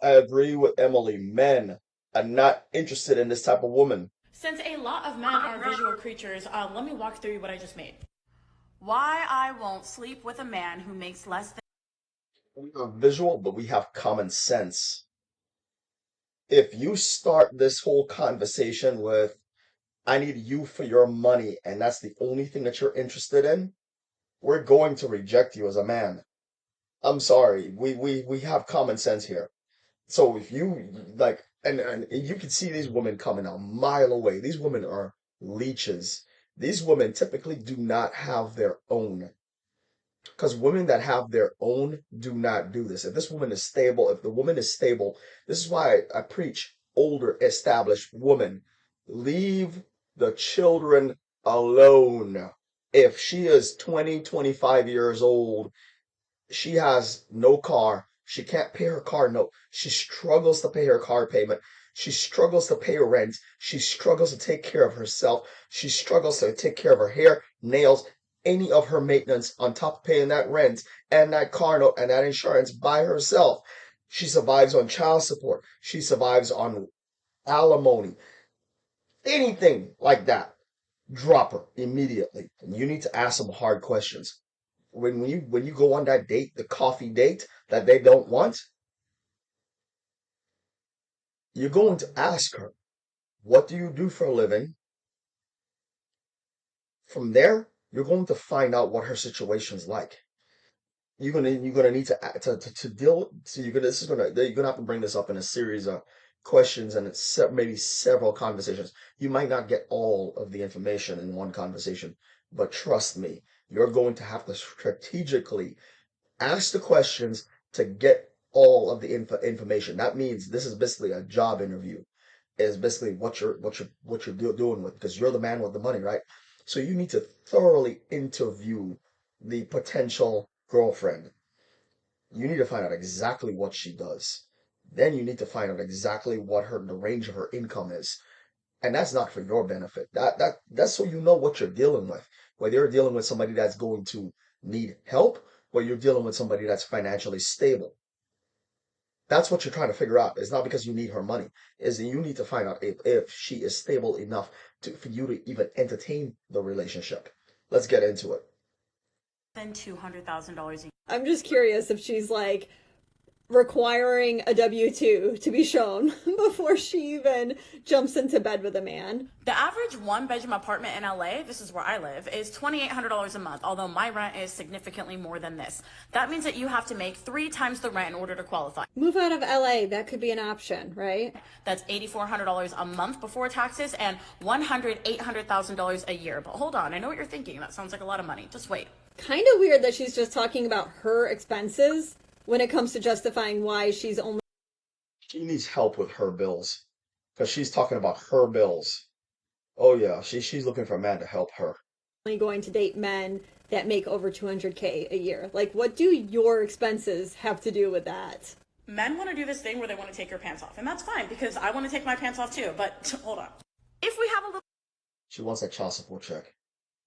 I agree with Emily. Men are not interested in this type of woman. Since a lot of men are visual creatures, let me walk through what I just made. Why I won't sleep with a man who makes less than. We are visual, but we have common sense. If you start this whole conversation with, I need you for your money, and that's the only thing that you're interested in, we're going to reject you as a man. I'm sorry. We have common sense here. So if you like, and you can see these women coming a mile away. These women are leeches. These women typically do not have their own. Because women that have their own do not do this. If this woman is stable, if the woman is stable, this is why I preach older, established women. Leave the children alone. If she is 20, 25 years old, she has no car. She can't pay her car note. She struggles to pay her car payment. She struggles to pay her rent. She struggles to take care of herself. She struggles to take care of her hair, nails, any of her maintenance on top of paying that rent and that car note and that insurance by herself. She survives on child support. She survives on alimony. Anything like that. Drop her immediately. And you need to ask some hard questions when you go on that date, the coffee date that they don't want, you're going to ask her, what do you do for a living? From there, you're going to find out what her situation's like. You're gonna need to deal. So you're gonna have to bring this up in a series of questions and maybe several conversations. You might not get all of the information in one conversation, but trust me, you're going to have to strategically ask the questions to get all of the information. That means this is basically a job interview. Is basically what you're doing with because you're the man with the money, right? So you need to thoroughly interview the potential girlfriend. You need to find out exactly what she does. Then you need to find out exactly what the range of her income is. And that's not for your benefit. That's so you know what you're dealing with. Whether you're dealing with somebody that's going to need help, or you're dealing with somebody that's financially stable. That's what you're trying to figure out. It's not because you need her money. Is that you need to find out if she is stable enough for you to even entertain the relationship. Let's get into it. Than $200,000 a year. I'm just curious if she's like requiring a W-2 to be shown before she even jumps into bed with a man. The average one bedroom apartment in LA, this is where I live, is $2,800 a month, although my rent is significantly more than this. That means that you have to make 3 times the rent in order to qualify. Move out of LA, that could be an option, right? That's $8,400 a month before taxes and $800,000 a year. But hold on, I know what you're thinking. That sounds like a lot of money. Just wait. Kind of weird that she's just talking about her expenses when it comes to justifying why she's only She needs help with her bills because she's talking about her bills. Oh yeah, she's looking for a man to help her. going to date men that make over 200K a year. Like, what do your expenses have to do with that? Men want to do this thing where they want to take your pants off, and that's fine because I want to take my pants off too. But hold on. If we have a She wants that child support check.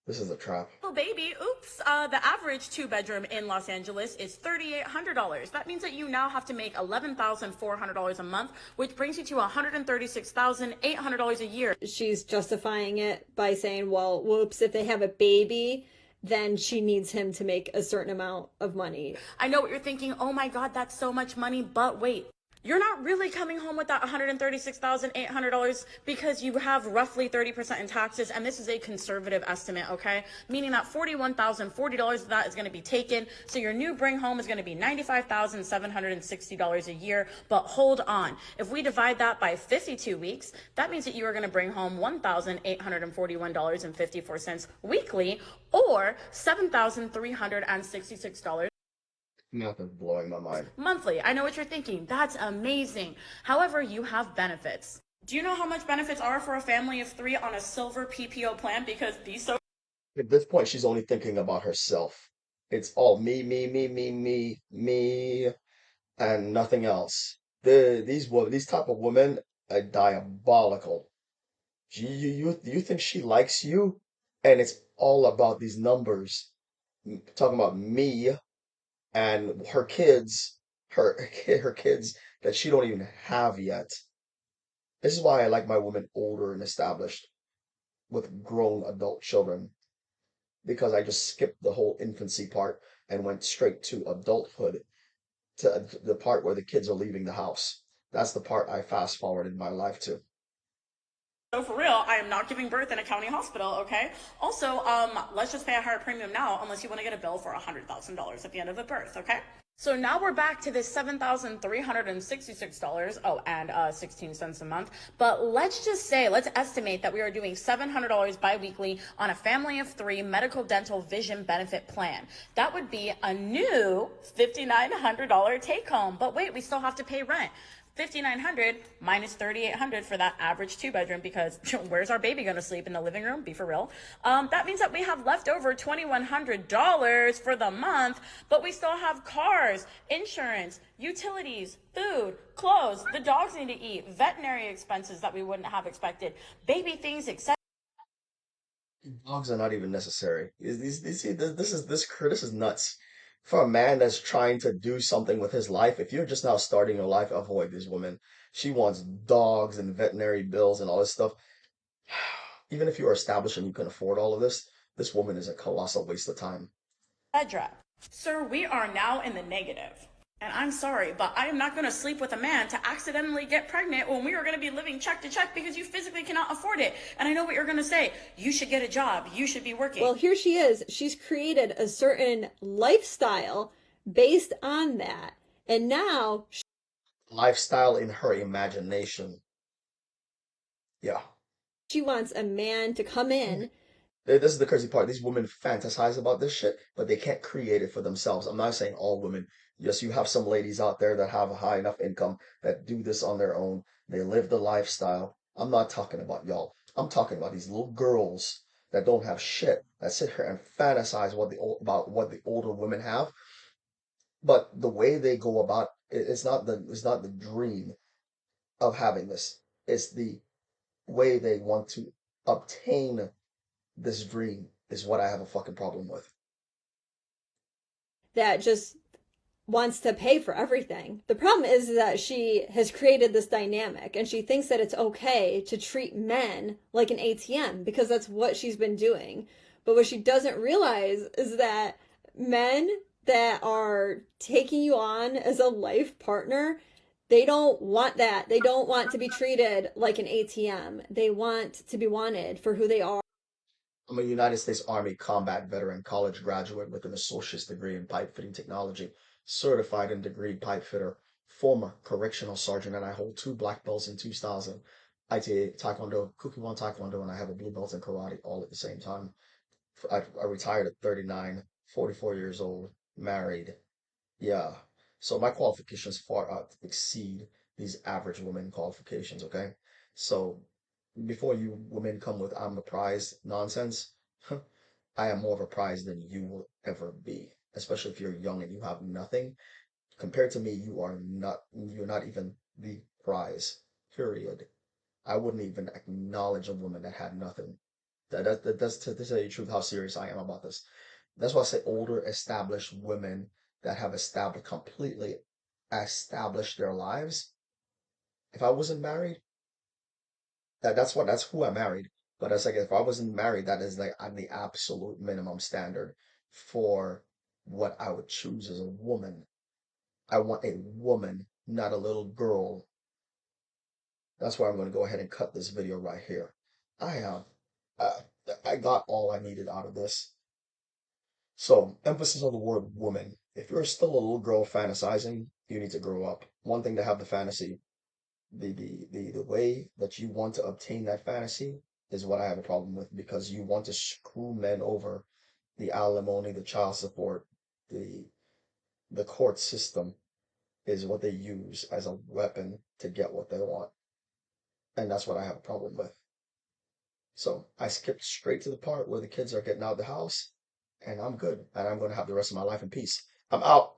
This is a trap. little baby, oops, the average 2 bedroom in Los Angeles is $3,800. That means that you now have to make $11,400 a month, which brings you to $136,800 a year. She's justifying it by saying, well, whoops, if they have a baby, then she needs him to make a certain amount of money. I know what you're thinking. Oh my God, that's so much money. But wait, you're not really coming home with that $136,800 because you have roughly 30% in taxes, and this is a conservative estimate, okay? Meaning that $41,040 of that is going to be taken, so your new bring home is going to be $95,760 a year. But hold on, if we divide that by 52 weeks, that means that you are going to bring home $1,841.54 weekly, or $7,366 Nothing's blowing my mind. monthly. I know what you're thinking. That's amazing. However, you have benefits. Do you know how much benefits are for a family of 3 on a silver PPO plan? Because these so At this point, she's only thinking about herself. It's all me, me, me, me, me, me, and nothing else. These type of women are diabolical. You think she likes you, and it's all about these numbers. Talking about me and her kids, her kids that she don't even have yet. This is why I like my women older and established with grown adult children, because I just skipped the whole infancy part and went straight to adulthood, to the part where the kids are leaving the house. That's the part I fast forwarded my life to. So for real, I am not giving birth in a county hospital, okay? Also, let's just pay a higher premium now unless you want to get a bill for $100,000 at the end of the birth, okay? So now we're back to this $7,366, oh, and 16 cents a month. But let's just say, let's estimate that we are doing $700 biweekly on a family of 3 medical, dental, vision benefit plan. That would be a new $5,900 take home. But wait, we still have to pay rent. 5,900 minus 3,800 for that average 2-bedroom, because where's our baby going to sleep, in the living room? Be for real. That means that we have left over $2,100 for the month, but we still have cars, insurance, utilities, food, clothes, the dogs need to eat, veterinary expenses that we wouldn't have expected, baby things, etc. Dogs are not even necessary. This is nuts. For a man that's trying to do something with his life, if you're just now starting your life, avoid this woman. She wants dogs and veterinary bills and all this stuff. Even if you're established and you can afford all of this woman is a colossal waste of time. Sir, we are now in the negative. And I'm sorry, but I am not going to sleep with a man to accidentally get pregnant when we are going to be living check to check because you physically cannot afford it. And I know what you're going to say. You should get a job. You should be working. Well, here she is. She's created a certain lifestyle based on that. And now Lifestyle in her imagination. Yeah. she wants a man to come in. This is the crazy part. These women fantasize about this shit, but they can't create it for themselves. I'm not saying all women. Yes, you have some ladies out there that have a high enough income that do this on their own. They live the lifestyle. I'm not talking about y'all. I'm talking about these little girls that don't have shit, that sit here and fantasize about what the older women have. But the way they go about it, it's not the dream of having this. It's the way they want to obtain this dream is what I have a fucking problem with. That just wants to pay for everything. The problem is that she has created this dynamic and she thinks that it's okay to treat men like an ATM because that's what she's been doing. But what she doesn't realize is that men that are taking you on as a life partner, they don't want that. They don't want to be treated like an ATM. They want to be wanted for who they are. I'm a United States Army combat veteran, college graduate with an associate's degree in pipe fitting technology, certified and degree pipe fitter, former correctional sergeant, and I hold 2 black belts in 2 styles of ITA Taekwondo, Kukkiwon Taekwondo, and I have a blue belt in karate all at the same time. I retired at 39, 44 years old, married. Yeah. So my qualifications far out exceed these average women qualifications, okay? So before you women come with I'm the prize nonsense, I am more of a prize than you will ever be, especially if you're young and you have nothing. Compared to me, you're not even the prize, period. I wouldn't even acknowledge a woman that had nothing. That's to tell you the truth how serious I am about this. That's why I say older established women that have completely established their lives. If I wasn't married, that's who I married. But it's like if I wasn't married, that is like I'm the absolute minimum standard for what I would choose as a woman. I want a woman, not a little girl. That's why I'm going to go ahead and cut this video right here. I have, uh, I got all I needed out of this. So, emphasis on the word woman. If you're still a little girl fantasizing, you need to grow up. One thing to have the fantasy, the way that you want to obtain that fantasy is what I have a problem with because you want to screw men over. The alimony, the child support, the the court system is what they use as a weapon to get what they want. And that's what I have a problem with. So I skipped straight to the part where the kids are getting out of the house, and I'm good. And I'm going to have the rest of my life in peace. I'm out.